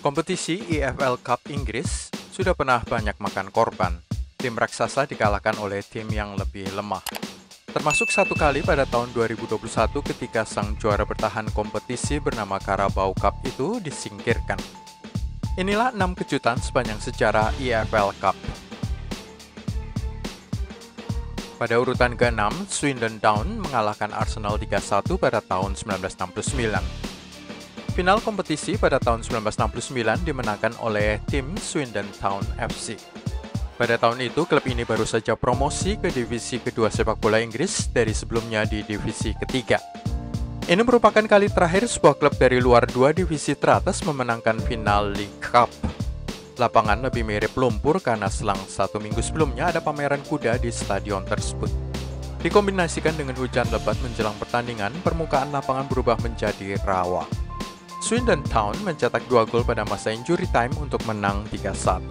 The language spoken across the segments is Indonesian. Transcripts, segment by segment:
Kompetisi EFL Cup Inggris sudah pernah banyak makan korban. Tim raksasa dikalahkan oleh tim yang lebih lemah. Termasuk satu kali pada tahun 2021 ketika sang juara bertahan kompetisi bernama Carabao Cup itu disingkirkan. Inilah 6 kejutan sepanjang sejarah EFL Cup. Pada urutan ke-6, Swindon Town mengalahkan Arsenal 3-1 pada tahun 1969. Final kompetisi pada tahun 1969 dimenangkan oleh tim Swindon Town FC. Pada tahun itu, klub ini baru saja promosi ke divisi kedua sepak bola Inggris dari sebelumnya di divisi ketiga. Ini merupakan kali terakhir sebuah klub dari luar dua divisi teratas memenangkan final League Cup. Lapangan lebih mirip lumpur karena selang 1 minggu sebelumnya ada pameran kuda di stadion tersebut. Dikombinasikan dengan hujan lebat menjelang pertandingan, permukaan lapangan berubah menjadi rawa. Swindon Town mencetak 2 gol pada masa injury time untuk menang 3-1.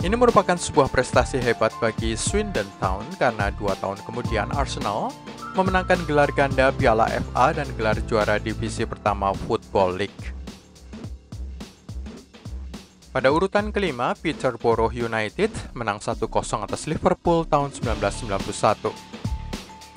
Ini merupakan sebuah prestasi hebat bagi Swindon Town karena 2 tahun kemudian Arsenal memenangkan gelar ganda Piala FA dan gelar juara divisi pertama Football League. Pada urutan kelima, Peterborough United menang 1-0 atas Liverpool tahun 1991.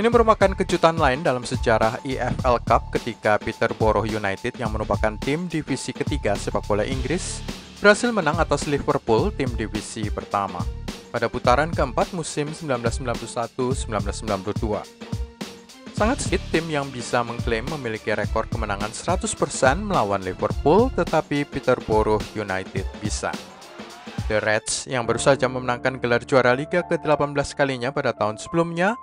Ini merupakan kejutan lain dalam sejarah EFL Cup ketika Peterborough United yang merupakan tim divisi ketiga sepak bola Inggris berhasil menang atas Liverpool, tim divisi pertama, pada putaran keempat musim 1991-1992. Sangat sedikit tim yang bisa mengklaim memiliki rekor kemenangan 100% melawan Liverpool, tetapi Peterborough United bisa. The Reds yang baru saja memenangkan gelar juara Liga ke-18 kalinya pada tahun sebelumnya,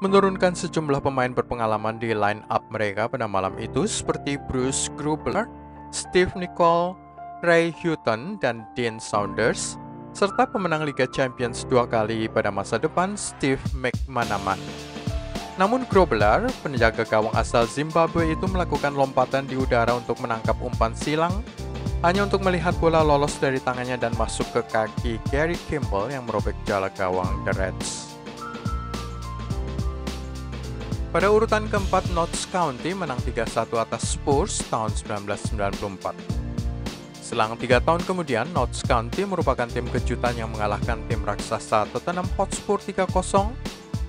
menurunkan sejumlah pemain berpengalaman di line-up mereka pada malam itu seperti Bruce Grobbelaar, Steve Nicol, Ray Houghton, dan Dean Saunders, serta pemenang Liga Champions 2 kali pada masa depan Steve McManaman. Namun Grobbelaar, penjaga gawang asal Zimbabwe itu melakukan lompatan di udara untuk menangkap umpan silang, hanya untuk melihat bola lolos dari tangannya dan masuk ke kaki Gary Campbell yang merobek jala gawang The Reds. Pada urutan keempat, Notts County menang 3-1 atas Spurs tahun 1994. Selang 3 tahun kemudian, Notts County merupakan tim kejutan yang mengalahkan tim raksasa Tottenham Hotspur 3-0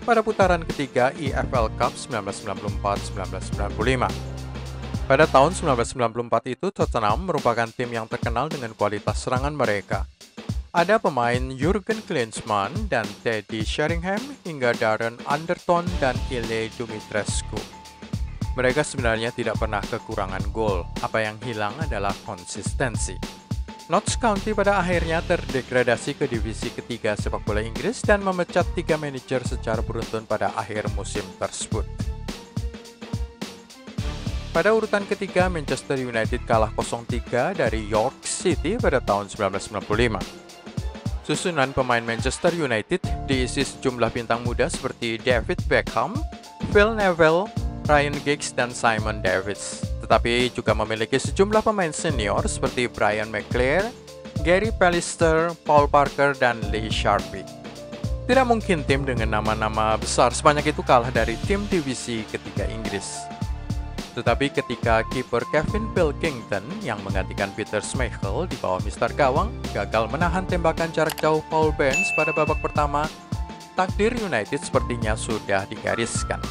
pada putaran ketiga EFL Cup 1994-1995. Pada tahun 1994 itu, Tottenham merupakan tim yang terkenal dengan kualitas serangan mereka. Ada pemain Jurgen Klinsmann dan Teddy Sheringham hingga Darren Anderton dan Ile Dumitrescu. Mereka sebenarnya tidak pernah kekurangan gol, apa yang hilang adalah konsistensi. Notts County pada akhirnya terdegradasi ke divisi ketiga sepak bola Inggris dan memecat 3 manajer secara beruntun pada akhir musim tersebut. Pada urutan ketiga, Manchester United kalah 0-3 dari York City pada tahun 1995. Susunan pemain Manchester United diisi sejumlah bintang muda seperti David Beckham, Phil Neville, Ryan Giggs, dan Simon Davies. Tetapi juga memiliki sejumlah pemain senior seperti Brian McClair, Gary Pallister, Paul Parker, dan Lee Sharpe. Tidak mungkin tim dengan nama-nama besar sebanyak itu kalah dari tim divisi ketiga Inggris. Tetapi ketika kiper Kevin Pilkington yang menggantikan Peter Schmeichel di bawah mister gawang gagal menahan tembakan jarak jauh Paul Burns pada babak pertama, takdir United sepertinya sudah digariskan.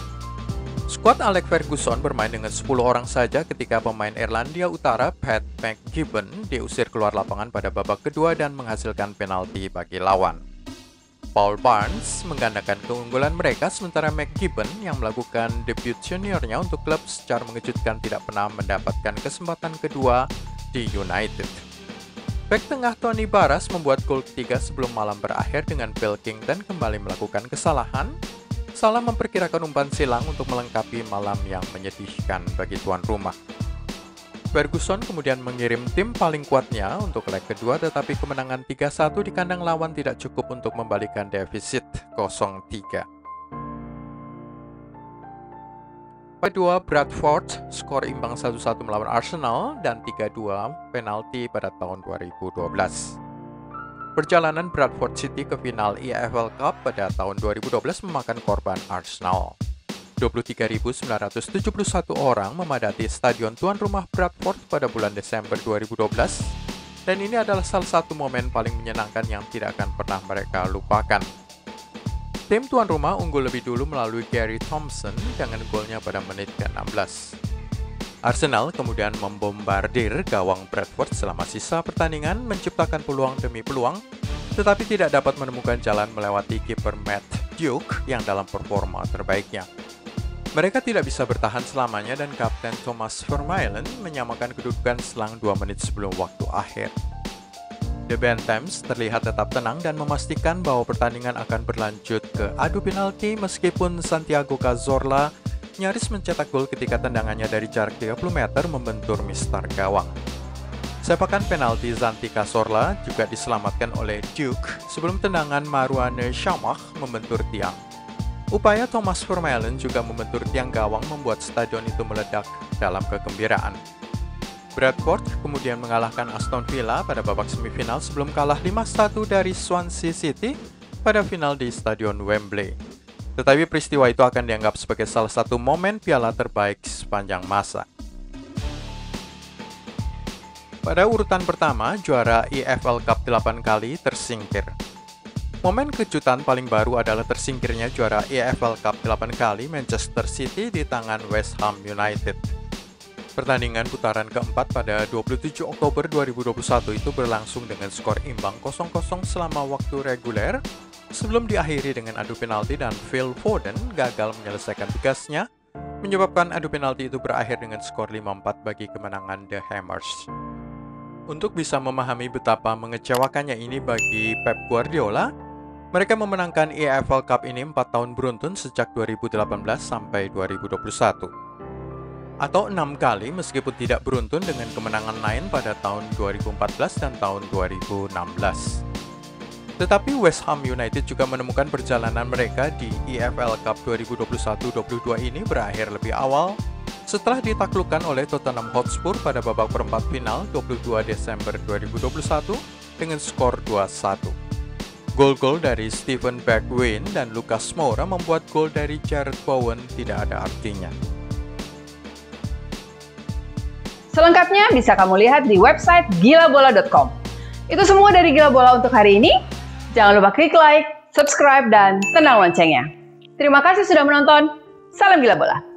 Skuad Alex Ferguson bermain dengan 10 orang saja ketika pemain Irlandia Utara Pat McGibbon diusir keluar lapangan pada babak kedua dan menghasilkan penalti bagi lawan. Paul Barnes menggandakan keunggulan mereka sementara McGibbon yang melakukan debut seniornya untuk klub secara mengejutkan tidak pernah mendapatkan kesempatan kedua di United. Bek tengah Tony Barras membuat gol ketiga sebelum malam berakhir dengan Pilkington kembali melakukan kesalahan, salah memperkirakan umpan silang untuk melengkapi malam yang menyedihkan bagi tuan rumah. Ferguson kemudian mengirim tim paling kuatnya untuk leg kedua, tetapi kemenangan 3-1 di kandang lawan tidak cukup untuk membalikan defisit 0-3. Kedua, Bradford skor imbang 1-1 melawan Arsenal dan 3-2 penalti pada tahun 2012. Perjalanan Bradford City ke final EFL Cup pada tahun 2012 memakan korban Arsenal. 23.971 orang memadati stadion tuan rumah Bradford pada bulan Desember 2012 Dan ini adalah salah satu momen paling menyenangkan yang tidak akan pernah mereka lupakan. Tim tuan rumah unggul lebih dulu melalui Gary Thompson dengan golnya pada menit ke-16. Arsenal kemudian membombardir gawang Bradford selama sisa pertandingan, menciptakan peluang demi peluang, tetapi tidak dapat menemukan jalan melewati kiper Matt Duke yang dalam performa terbaiknya. Mereka tidak bisa bertahan selamanya dan Kapten Thomas Vermaelen menyamakan kedudukan selang 2 menit sebelum waktu akhir. The Bantams terlihat tetap tenang dan memastikan bahwa pertandingan akan berlanjut ke adu penalti meskipun Santiago Cazorla nyaris mencetak gol ketika tendangannya dari jarak 30 meter membentur mistar gawang. Sepakan penalti Santi Cazorla juga diselamatkan oleh Duke sebelum tendangan Marouane Chamakh membentur tiang. Upaya Thomas Vermaelen juga membentur tiang gawang membuat stadion itu meledak dalam kegembiraan. Bradford kemudian mengalahkan Aston Villa pada babak semifinal sebelum kalah 5-1 dari Swansea City pada final di Stadion Wembley. Tetapi peristiwa itu akan dianggap sebagai salah satu momen piala terbaik sepanjang masa. Pada urutan pertama, juara EFL Cup 8 kali tersingkir. Momen kejutan paling baru adalah tersingkirnya juara EFL Cup 8 kali Manchester City di tangan West Ham United. Pertandingan putaran keempat pada 27 Oktober 2021 itu berlangsung dengan skor imbang 0-0 selama waktu reguler sebelum diakhiri dengan adu penalti dan Phil Foden gagal menyelesaikan tugasnya, menyebabkan adu penalti itu berakhir dengan skor 5-4 bagi kemenangan The Hammers. Untuk bisa memahami betapa mengecewakannya ini bagi Pep Guardiola, mereka memenangkan EFL Cup ini 4 tahun beruntun sejak 2018 sampai 2021. Atau 6 kali meskipun tidak beruntun dengan kemenangan lain pada tahun 2014 dan tahun 2016. Tetapi West Ham United juga menemukan perjalanan mereka di EFL Cup 2021-22 ini berakhir lebih awal setelah ditaklukkan oleh Tottenham Hotspur pada babak perempat final 22 Desember 2021 dengan skor 2-1. Gol-gol dari Steven Bergwijn dan Lucas Moura membuat gol dari Jarrod Bowen tidak ada artinya. Selengkapnya bisa kamu lihat di website gilabola.com. Itu semua dari Gila Bola untuk hari ini. Jangan lupa klik like, subscribe, dan tenang loncengnya. Terima kasih sudah menonton. Salam Gila Bola.